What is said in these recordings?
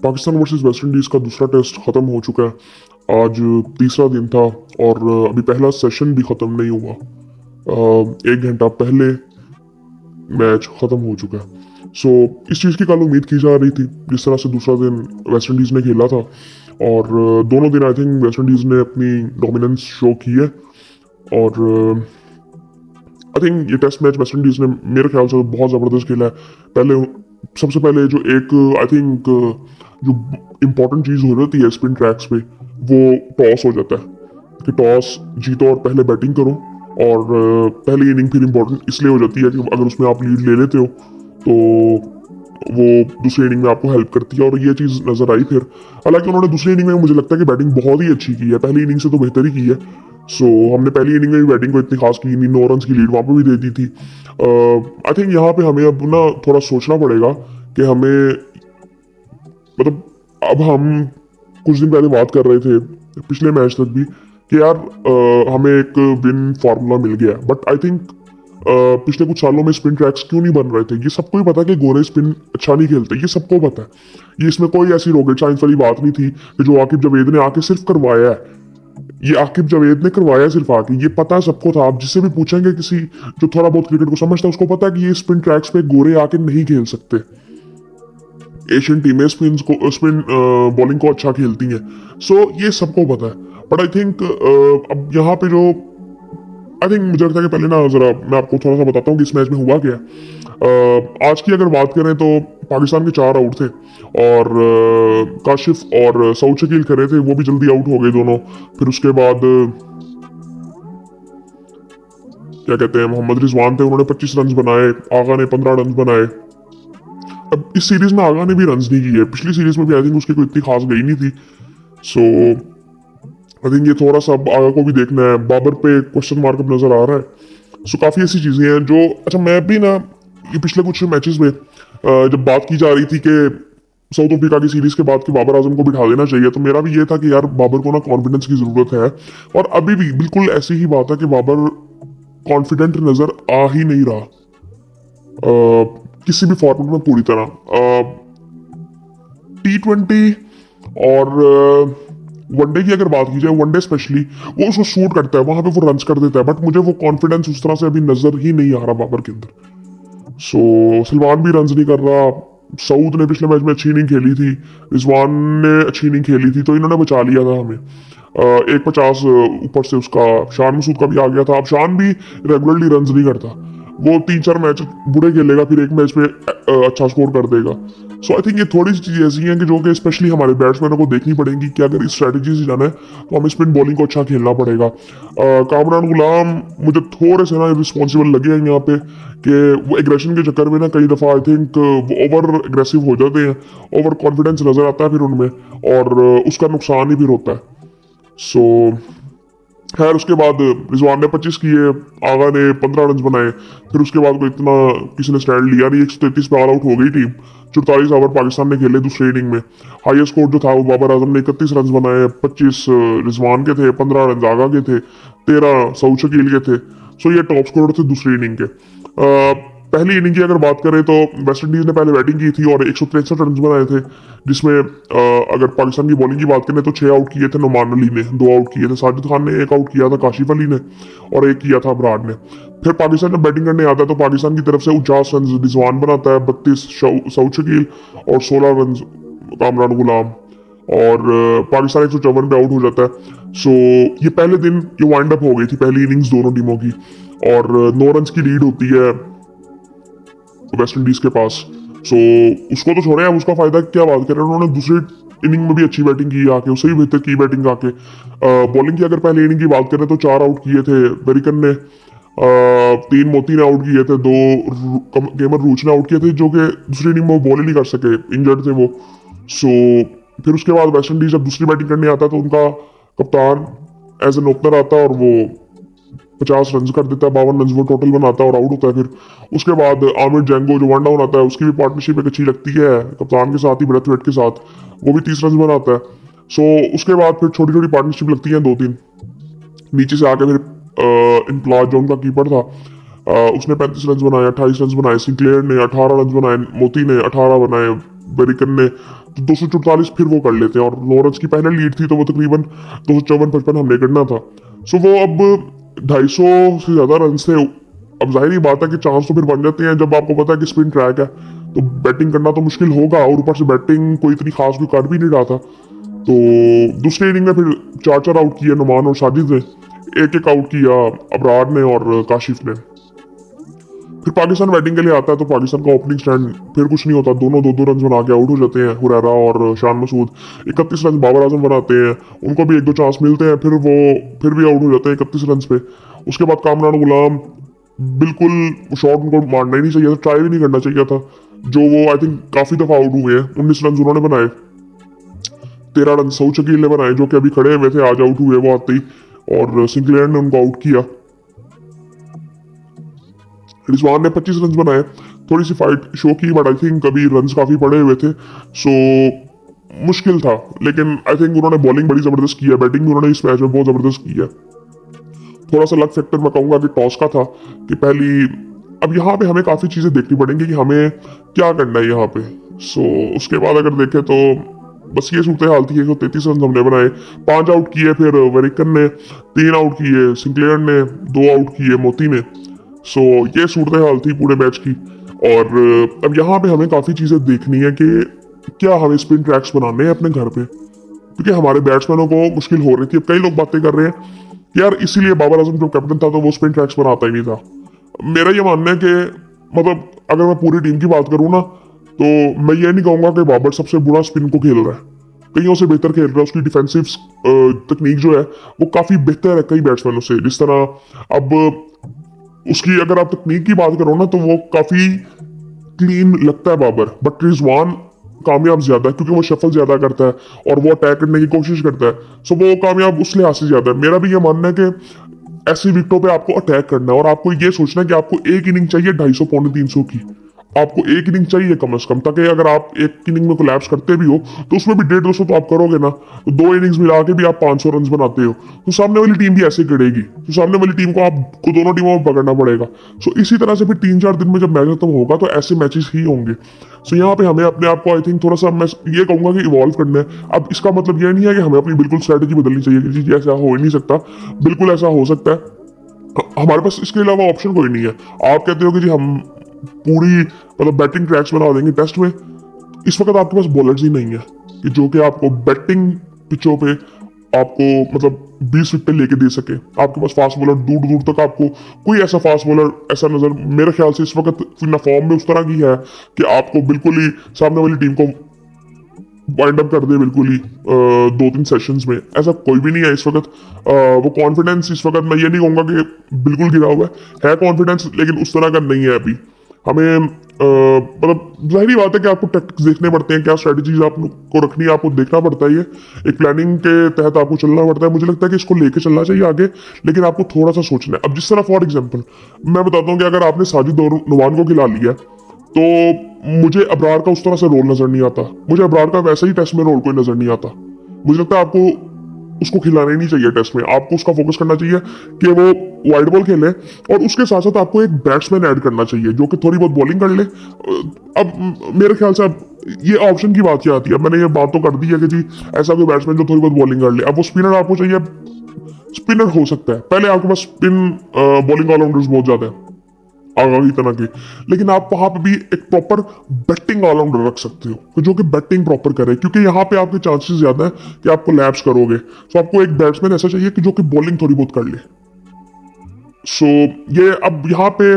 Pakistan versus West Indies का दूसरा test ख़त्म हो चुका है। आज तीसरा दिन था और अभी पहला सेशन भी ख़त्म नहीं हुआ। 1 घंटा पहले मैच ख़त्म हो चुका है। सो इस चीज़ की कल उम्मीद की जा रही थी, जिस तरह से दूसरा दिन वेस्ट इंडीज़ ने खेला था और दोनों दिन आई थिंक वेस्ट इंडीज़ ने अपनी डोमिनेंस शो की है। और आई थिंक ये टेस्ट मैच वेस्ट इंडीज़ ने मेरे ख्याल से बहुत ज़बरदस्त खेला है। पहले सबसे पहले जो एक आई थिंक जो इम्पोर्टेंट चीज़ हो जाती है स्पिन ट्रैक्स पे, वो टॉस हो जाता है कि टॉस जीतो और पहले बैटिंग करो। और पहली इनिंग फिर इम्पोर्टेंट इसलिए हो जाती है कि अगर उसमें आप लीड ले लेते हो तो वो दूसरी इनिंग में आपको हेल्प करती है, और ये चीज़ नज़र आई फिर। हालांकि उन्होंने दूसरी इनिंग में मुझे लगता है कि बैटिंग बहुत ही अच्छी की है, पहली इनिंग से तो बेहतर ही की है। सो हमने पहली इनिंग में भी बैटिंग को इतनी खास की नहीं, 9 रन की लीड वहाँ पर भी दे दी थी। आई थिंक यहाँ पे हमें अब ना थोड़ा सोचना पड़ेगा कि हमें मतलब अब हम कुछ दिन पहले बात कर रहे थे पिछले मैच तक भी कि यार हमें एक विन फार्मूला मिल गया, बट आई थिंक पिछले कुछ सालों में स्पिन ट्रैक्स क्यों नहीं बन रहे थे, ये सबको ही पता है कि गोरे स्पिन अच्छा नहीं खेलते, ये सबको पता है। ये इसमें कोई ऐसी रॉकेट साइंस वाली बात नहीं थी कि जो आकिब जावेद ने आके सिर्फ करवाया है। ये आकिब जावेद ने करवाया सिर्फ आके, ये पता सबको था। आप जिससे भी पूछेंगे किसी जो थोड़ा बहुत क्रिकेट को समझता है, उसको पता है कि ये स्पिन ट्रैक्स पे गोरे आके नहीं खेल सकते। एशियन टीमें स्पिन बॉलिंग को अच्छा खेलती हैं। सो ये सबको पता है। बट आई थिंक अब यहाँ पे जो आई थिंक मुझे लगता है कि पहले ना जरा मैं आपको थोड़ा सा बताता हूँ कि इस मैच में हुआ क्या है। आज की अगर बात करें तो पाकिस्तान के 4 आउट थे और काशिफ और सऊद शकील करे थे, वो भी जल्दी आउट हो गए दोनों। फिर उसके बाद क्या कहते हैं, मोहम्मद रिजवान थे, उन्होंने 25 रन बनाए, आगा ने 15 रन बनाए। अब इस सीरीज में आगा ने भी रन नहीं किए, पिछली सीरीज में भी आई थिंक उसकी कोई इतनी खास गई नहीं थी। सो आई थिंक ये थोड़ा सा आगा को भी देखना है। बाबर पे क्वेश्चन मार्क अब नजर आ रहा है। सो काफी ऐसी चीजें हैं जो अच्छा मैं भी ना ये पिछले कुछ मैचेस में जब बात की जा रही थी कि साउथ अफ्रीका की सीरीज के बाद कि बाबर आजम को बिठा देना चाहिए, तो मेरा भी ये था कि यार बाबर को ना कॉन्फिडेंस की जरूरत है। और अभी भी बिल्कुल ऐसी ही बात है कि बाबर कॉन्फिडेंट नजर आ ही नहीं रहा किसी भी फॉर्मेट में पूरी तरह। T20 और वनडे की अगर बात की जाए, वनडे स्पेशली वो उसको शूट करता है, वहां पे वो रन्स कर देता है, बट मुझे वो कॉन्फिडेंस उस तरह से अभी नजर ही नहीं आ रहा बाबर के अंदर। सो सलमान भी रन्स नहीं कर रहा, सऊद ने पिछले मैच में अच्छी इनिंग खेली थी, रिजवान ने अच्छी इनिंग खेली थी, तो इन्होंने बचा लिया था हमें। 150 ऊपर से उसका शान मसूद का भी आ गया था। अब शान भी रेगुलरली रन्स नहीं करता, वो 3-4 मैच बुरे खेलेगा, फिर एक मैच में अच्छा स्कोर कर देगा। सो आई थिंक ये थोड़ी सी चीजें ऐसी हैं कि जो कि स्पेशली हमारे बैट्समैनों को देखनी पड़ेंगी कि अगर इस स्ट्रेटेजी से जाना है तो हमें स्पिन बॉलिंग को अच्छा खेलना पड़ेगा। कामरान गुलाम मुझे थोड़े से ना रिस्पॉन्सिबल लगे हैं यहाँ पे कि वो एग्रेशन के चक्कर में ना कई दफ़ा आई थिंक वो ओवर एग्रेसिव हो जाते हैं, ओवर कॉन्फिडेंस नजर आता है फिर उनमें, और उसका नुकसान ही फिर होता है। सो खैर उसके बाद रिजवान ने 25 किए, आगा ने 15 रन बनाए। फिर उसके बाद कोई इतना किसी ने स्टैंड लिया नहीं, 133 पे ऑल आउट हो गई टीम। 44 ओवर पाकिस्तान ने खेले दूसरी इनिंग में। हाईएस्ट स्कोर जो था वो बाबर आजम ने 31 रन बनाए, 25 रिजवान के थे, 15 रन आगा के थे, 13 सऊद शकील के थे। सो ये टॉप स्कोर थे दूसरी इनिंग के। पहली इनिंग की अगर बात करें तो वेस्ट इंडीज ने पहले बैटिंग की थी और 163 रन बनाए थे, जिसमें अगर पाकिस्तान की बॉलिंग की बात करें तो 6 आउट किए थे नुमान अली ने, 2 आउट किए थे साजिद खान ने, 1 आउट किया था काशिफ अली ने, और 1 किया था ब्राड ने। फिर पाकिस्तान जब बैटिंग करने आता है तो पाकिस्तान की तरफ से 49 रन रिजवान बनाता है, 32 सऊद शकील और 16 रन कामरान गुलाम, और पाकिस्तान 154 पे आउट हो जाता है। सो ये पहले दिन ये वाइंड अप हो गई थी पहली इनिंग्स दोनों टीमों की, और 9 रन की लीड होती है वेस्ट इंडीज के पास। सो उसको तो छोड़े, अब उसका फायदा क्या बात करें, उन्होंने दूसरी इनिंग में भी अच्छी बैटिंग की आके, उससे भी बेहतर की बैटिंग आके। बॉलिंग की अगर पहले इनिंग की बात करें तो 4 आउट किए थे बेरिकन ने, 3 मोती ने आउट किए थे, 2 केमर रूच ने आउट किए थे, जो कि दूसरी इनिंग में वो बॉल ही नहीं कर सके, इंजर्ड थे वो। सो फिर उसके बाद वेस्ट इंडीज जब दूसरी बैटिंग करने आता तो उनका कप्तान एज एन ओपनर आता है और वो 50 रन कर देता है, 52 रन वो टोटल बनाता है और आउट होता है। फिर उसके बाद आमिर जैंगो जो वन डाउन आता है, उसकी भी पार्टनरशिप एक अच्छी लगती है कप्तान के साथ ही, ब्रेथवेट के साथ, वो भी 30 रन बनाता है। सो उसके बाद फिर छोटी छोटी पार्टनरशिप लगती है 2-3 नीचे से आके। फिर इम्प्लाज जो उनका कीपर था उसने 35 रन बनाए, 28 रन बनाए, सिंक्लेयर ने 18 रन बनाए, मोती ने 18 बनाए, बेरिकन ने तो 244 फिर वो कर लेते हैं, और लॉरेंस की पहले लीड थी तो वो तकरीबन 254-55 हमने करना था। सो वो अब 250 से ज्यादा रन थे। अब जाहिर ही बात है कि चांस तो फिर बन जाते हैं जब आपको पता है कि स्पिन ट्रैक है, तो बैटिंग करना तो मुश्किल होगा, और ऊपर से बैटिंग कोई इतनी खास भी कर भी नहीं रहा था। तो दूसरी इनिंग में फिर 4-4 आउट किए नुमान और साजिद ने, एक एक आउट किया अबरार ने और काशिफ ने। फिर पाकिस्तान बैटिंग के लिए आता है तो पाकिस्तान का ओपनिंग स्टैंड फिर कुछ नहीं होता, दोनों 2-2 रन बना के आउट हो जाते हैं। हुरैरा और शान मसूद 31 रन बाबर आजम बनाते हैं, उनको भी 1-2 चांस मिलते हैं, फिर वो फिर भी आउट हो जाते हैं 31 रन पे। उसके बाद कामरान गुलाम बिल्कुल शॉट उनको मारना ही नहीं चाहिए था, ट्राई भी नहीं करना चाहिए था, जो वो आई थिंक काफी दफा आउट हुए हैं। 19 रन उन्होंने बनाए, 13 रन सऊद शकील ने बनाए जो कि अभी खड़े हुए थे, आज आउट हुए वो आते ही, और सिंक्लेयर ने उनको आउट किया। रिजवान ने 25 रन बनाए, थोड़ी सी फाइट शो की, बट आई थिंक अभी रन काफी पड़े हुए थे, सो मुश्किल था। लेकिन आई थिंक उन्होंने बॉलिंग बड़ी जबरदस्त की है, बैटिंग भी उन्होंने इस मैच में बहुत जबरदस्त की है। थोड़ा सा लक फैक्टर मैं कहूंगा कि टॉस का था कि पहली, अब यहाँ पे हमें काफी चीजें देखनी पड़ेंगी कि हमें क्या करना है यहाँ पे। सो उसके बाद अगर देखें तो बस ये सूरत हाल थी। 133 रन हमने बनाए, 5 आउट किए, फिर वेरिकन ने 3 आउट किए, सिंक्लेयर ने 2 आउट किए, मोती ने। सो ये सूरत हाल थी पूरे मैच की। और अब यहाँ पे हमें काफी चीजें देखनी है कि क्या हमें स्पिन ट्रैक्स बनाने हैं अपने घर पे, क्योंकि हमारे बैट्समैनों को मुश्किल हो रही थी। अब कई लोग बातें कर रहे हैं कि यार इसीलिए बाबर आजम जो कैप्टन था तो वो स्पिन ट्रैक्स बनाता ही नहीं था। मेरा ये मानना है कि मतलब अगर मैं पूरी टीम की बात करूँ ना, तो मैं ये नहीं कहूंगा कि बाबर सबसे बुरा स्पिन को खेल रहा है, कईयों से बेहतर खेल रहा है। उसकी डिफेंसिव तकनीक जो है वो काफी बेहतर है कई बैट्समैनों से। जिस तरह अब उसकी अगर आप तकनीक की बात करो ना तो वो काफी क्लीन लगता है बाबर, बट रिजवान कामयाब ज्यादा है क्योंकि वो शफल ज्यादा करता है और वो अटैक करने की कोशिश करता है। सो वो कामयाब उस लिहाज से ज्यादा है। मेरा भी ये मानना है कि ऐसी विकेटों पे आपको अटैक करना है और आपको ये सोचना है कि आपको एक इनिंग चाहिए 250 पौने 300 की, आपको एक इनिंग चाहिए कम से कम, ताकि अगर आप एक इनिंग में कोलैप्स करते भी हो तो उसमें भी 150 तो आप करोगे ना, तो 2 इनिंग्स मिला के भी आप 500 रन बनाते हो, तो सामने वाली टीम भी ऐसे गिरेगी, तो सामने वाली टीम को आपको दोनों टीमों में पकड़ना पड़ेगा। सो इसी तरह से फिर 3-4 दिन में जब मैच खत्म होगा तो ऐसे मैचेस ही होंगे। सो यहाँ पे हमें अपने आप को आई थिंक थोड़ा सा, मैं ये कहूंगा कि इवॉल्व करना है। अब इसका मतलब ये नहीं है कि हमें अपनी बिल्कुल स्ट्रेटेजी बदलनी चाहिए कि जी ऐसा हो ही नहीं सकता, बिल्कुल ऐसा हो सकता है, हमारे पास इसके अलावा ऑप्शन कोई नहीं है। आप कहते हो कि जी हम पूरी मतलब बैटिंग ट्रैक्स बना देंगे टेस्ट में, इस वक्त आपके पास बॉलर्स ही नहीं है कि जो कि आपको बैटिंग पिचों पे आपको मतलब 20 विकेट लेके दे सके। आपके पास फास्ट बॉलर दूर दूर तक आपको कोई ऐसा फास्ट बॉलर ऐसा नजर मेरे ख्याल से इस वक्त ना फॉर्म में उस तरह की है कि आपको बिल्कुल ही सामने वाली टीम को वाइंड अप कर दे बिल्कुल ही 2-3 सेशंस में, ऐसा कोई भी नहीं है इस वक्त। वो कॉन्फिडेंस इस वक्त मैं ये नहीं कहूंगा कि बिल्कुल गिरा हुआ है कॉन्फिडेंस, लेकिन उस तरह का नहीं है अभी। हमें मतलब जाहिर बात है कि आपको टैक्टिक्स देखने पड़ते हैं, क्या स्ट्रेटजीज आपको रखनी है, आपको देखना पड़ता है। ये एक प्लानिंग के तहत आपको चलना पड़ता है। मुझे लगता है कि इसको लेके चलना चाहिए आगे, लेकिन आपको थोड़ा सा सोचना है। अब जिस तरह फॉर एग्जाम्पल मैं बताता हूँ कि अगर आपने साजिद और नुमान को खिला लिया तो मुझे अबरार का उस तरह से रोल नजर नहीं आता, मुझे अबरार का वैसे ही टेस्ट में रोल कोई नजर नहीं आता। मुझे लगता है आपको उसको खिलाना ही नहीं चाहिए टेस्ट में, आपको उसका फोकस करना चाहिए कि वो वाइड बॉल खेले और उसके साथ साथ आपको एक बैट्समैन ऐड करना चाहिए जो कि थोड़ी बहुत बॉलिंग कर ले। अब मेरे ख्याल से अब ये ऑप्शन की बात क्या आती है, मैंने ये बात तो कर दी है कि जी ऐसा कोई बैट्समैन जो थोड़ी बहुत बॉलिंग कर ले। अब वो स्पिनर आपको चाहिए, स्पिनर हो सकता है, पहले आपके पास स्पिन बॉलिंग ऑलराउंडर्स बहुत ज्यादा है आगाही तरह की, लेकिन आप वहां पे भी एक प्रॉपर बैटिंग ऑलराउंडर रख सकते हो जो कि बैटिंग प्रॉपर करे, क्योंकि यहाँ पे आपके चांसेस ज्यादा है कि आपको लैप्स करोगे। तो आपको एक बैट्समैन ऐसा चाहिए कि जो कि बॉलिंग थोड़ी बहुत कर ले। सो ये अब यहाँ पे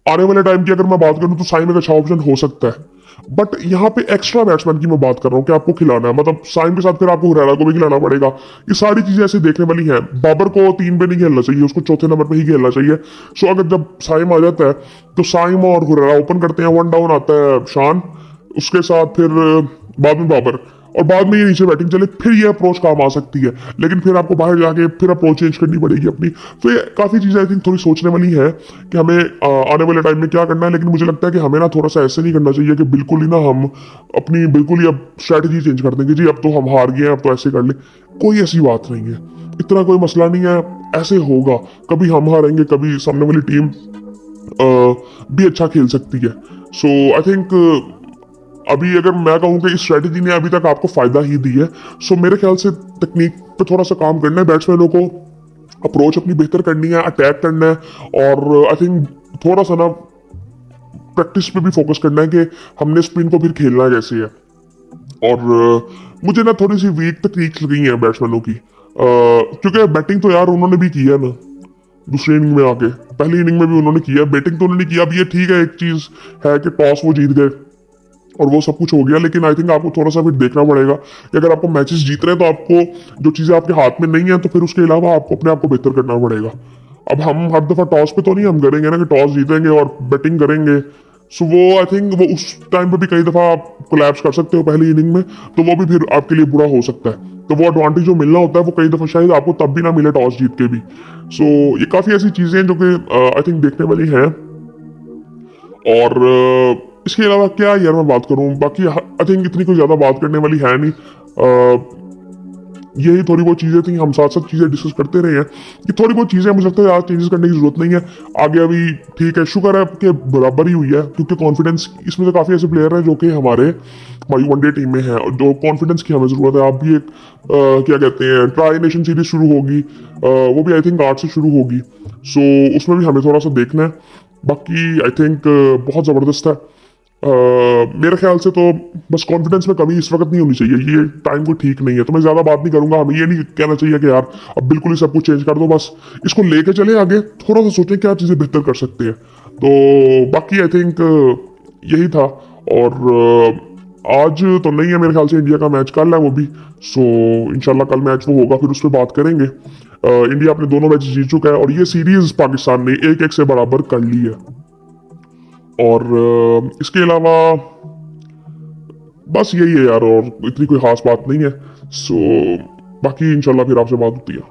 आने वाले टाइम की अगर मैं बात करूं तो साइम एक अच्छा ऑप्शन हो सकता है, बट यहाँ पे एक्स्ट्रा बैट्समैन की मैं बात कर रहा हूँ कि आपको खिलाना है, मतलब साइम के साथ फिर आपको हुरैरा को भी खिलाना पड़ेगा। ये सारी चीजें ऐसे देखने वाली हैं। बाबर को 3 पे नहीं खेलना चाहिए, उसको चौथे नंबर पे ही खेलना चाहिए। सो अगर जब साइम आ जाता है तो साइम और हुरैरा ओपन करते हैं, 1 डाउन आता है शान, उसके साथ फिर बाद में बाबर, और बाद में ये नीचे बैटिंग चले, फिर ये अप्रोच काम आ सकती है। लेकिन फिर आपको बाहर जाके फिर अप्रोच चेंज करनी पड़ेगी अपनी। तो ये काफी चीजें आई थिंक थोड़ी सोचने वाली है कि हमें आने वाले टाइम में क्या करना है। लेकिन मुझे लगता है कि हमें ना थोड़ा सा ऐसे नहीं करना चाहिए कि बिल्कुल ही ना हम अपनी बिल्कुल ही अब स्ट्रैटेजी चेंज कर देंगे, जी अब तो हम हार गए हैं अब तो ऐसे कर ले। कोई ऐसी बात नहीं है, इतना कोई मसला नहीं है। ऐसे होगा, कभी हम हारेंगे, कभी सामने वाली टीम भी अच्छा खेल सकती है। सो आई थिंक अभी अगर मैं कहूँ कि इस स्ट्रेटेजी ने अभी तक आपको फायदा ही दी है, सो मेरे ख्याल से टेक्निक पे थोड़ा सा काम करना है बैट्समैनों को, अप्रोच अपनी बेहतर करनी है, अटैक करना है, और आई थिंक थोड़ा सा ना प्रैक्टिस पे भी फोकस करना है कि हमने स्पिन को फिर खेलना कैसे है। और मुझे ना थोड़ी सी वीक तकनीक लगी है बैट्समैनों की, क्योंकि बैटिंग तो यार उन्होंने भी किया ना दूसरी इनिंग में आके, पहली इनिंग में भी उन्होंने किया, बैटिंग तो उन्होंने किया। अब ये ठीक है, एक चीज है कि टॉस वो जीत गए और वो सब कुछ हो गया, लेकिन आई थिंक आपको थोड़ा सा फिर देखना पड़ेगा कि अगर आपको मैचेस जीत रहे हैं तो आपको जो चीजें आपके हाथ में नहीं है तो फिर उसके अलावा आपको अपने आप को बेहतर करना पड़ेगा। अब हम हर दफा टॉस पे तो नहीं हम करेंगे ना कि टॉस जीतेंगे और बैटिंग करेंगे, सो वो आई थिंक वो उस टाइम पे भी कई दफा आप कोलैप्स कर सकते हो पहली इनिंग में, तो वो भी फिर आपके लिए बुरा हो सकता है। तो वो एडवांटेज जो मिलना होता है वो कई दफा शायद आपको तब भी ना मिले टॉस जीत के भी। सो ये काफी ऐसी चीजें हैं जो कि आई थिंक देखने वाली हैं। और इसके अलावा क्या यार मैं बात करूं, बाकी आई थिंक इतनी कोई ज्यादा बात करने वाली है नहीं। यही थोड़ी बहुत चीजें थी, हम साथ साथ चीजें डिस्कस करते रहे हैं कि थोड़ी बहुत चीजें मुझे लगता है आज चेंजेस करने की जरूरत नहीं है। आगे अभी ठीक है, शुक्र है कि बराबर ही हुई है, क्योंकि कॉन्फिडेंस इसमें तो काफी ऐसे प्लेयर हैं जो कि हमारी वनडे टीम में है और जो कॉन्फिडेंस की हमें जरूरत है। आप भी एक क्या कहते हैं ट्राई नेशन सीरीज शुरू होगी, वो भी आई थिंक 8 से शुरू होगी, सो उसमें भी हमें थोड़ा सा देखना है। बाकी आई थिंक बहुत ज़बरदस्त है। मेरे ख्याल से तो बस कॉन्फिडेंस में कमी इस वक्त नहीं होनी चाहिए, ये टाइम को ठीक नहीं है, तो मैं ज़्यादा बात नहीं करूंगा। हमें ये नहीं कहना चाहिए कि यार अब बिल्कुल ही सब कुछ चेंज कर दो, बस इसको लेके चले आगे, थोड़ा सा सोचें क्या चीज़ें बेहतर कर सकते हैं। तो बाकी आई थिंक यही था। और आज तो नहीं है मेरे ख्याल से, इंडिया का मैच कल है वो भी, सो इंशाल्लाह कल मैच वो होगा, फिर उस पर बात करेंगे। इंडिया अपने दोनों मैच जीत चुका है और ये सीरीज पाकिस्तान ने 1-1 से बराबर कर ली है। और इसके अलावा बस यही है यार, और इतनी कोई खास बात नहीं है। सो बाकी इंशाल्लाह फिर आपसे बात होती है।